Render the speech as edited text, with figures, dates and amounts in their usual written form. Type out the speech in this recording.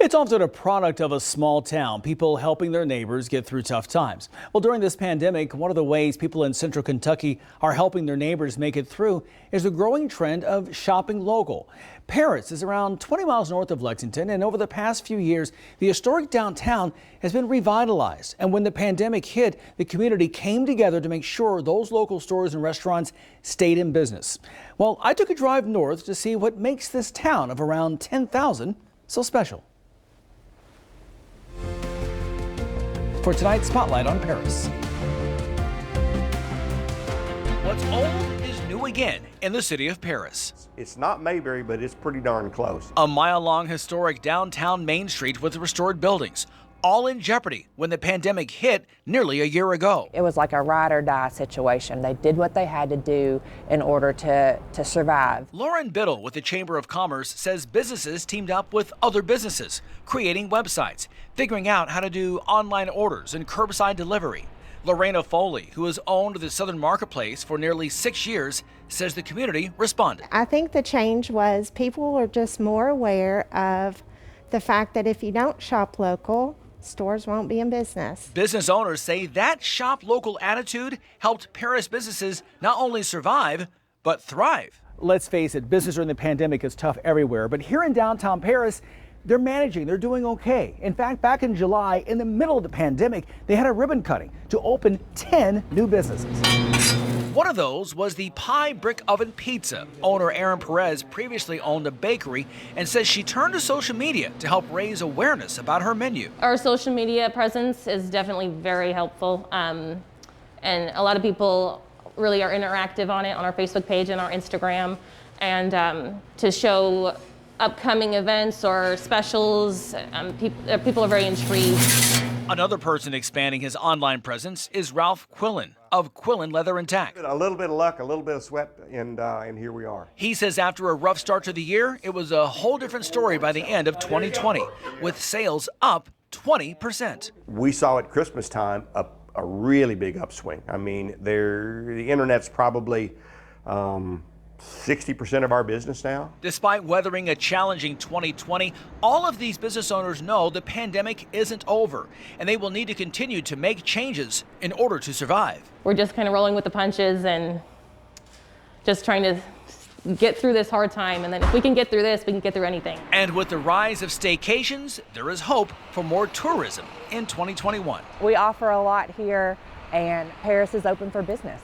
It's often a product of a small town, people helping their neighbors get through tough times. Well, during this pandemic, one of the ways people in central Kentucky are helping their neighbors make it through is the growing trend of shopping local. Paris is around 20 miles north of Lexington, and over the past few years, the historic downtown has been revitalized. And when the pandemic hit, the community came together to make sure those local stores and restaurants stayed in business. Well, I took a drive north to see what makes this town of around 10,000 so special. For tonight's Spotlight on Paris. What's old is new again in the city of Paris. It's not Mayberry, but it's pretty darn close. A mile-long historic downtown Main Street with restored buildings, all in jeopardy when the pandemic hit nearly a year ago. It was like a ride or die situation. They did what they had to do in order to survive. Lauren Biddle with the Chamber of Commerce says businesses teamed up with other businesses, creating websites, figuring out how to do online orders and curbside delivery. Lorena Foley, who has owned the Southern Marketplace for nearly 6 years, says the community responded. I think the change was people are just more aware of the fact that if you don't shop local, stores won't be in business. Business owners say that shop local attitude helped Paris businesses not only survive, but thrive. Let's face it, business during the pandemic is tough everywhere, but here in downtown Paris, they're managing, they're doing okay. In fact, back in July, in the middle of the pandemic, they had a ribbon cutting to open 10 new businesses. One of those was the Pie Brick Oven Pizza. Owner Erin Perez previously owned a bakery and says she turned to social media to help raise awareness about her menu. Our social media presence is definitely very helpful, and a lot of people really are interactive on it, on our Facebook page and our Instagram, and to show upcoming events or specials. People are very intrigued. Another person expanding his online presence is Ralph Quillen of Quillen Leather and Tack. A little bit of luck, a little bit of sweat, and here we are. He says after a rough start to the year, it was a whole different story by the end of 2020, with sales up 20%. We saw at Christmas time a really big upswing. I mean, the internet's probably 60% of our business now. Despite weathering a challenging 2020, all of these business owners know the pandemic isn't over, and they will need to continue to make changes in order to survive. We're just kind of rolling with the punches and just trying to get through this hard time. And then if we can get through this, we can get through anything. And with the rise of staycations, there is hope for more tourism in 2021. We offer a lot here, and Paris is open for business.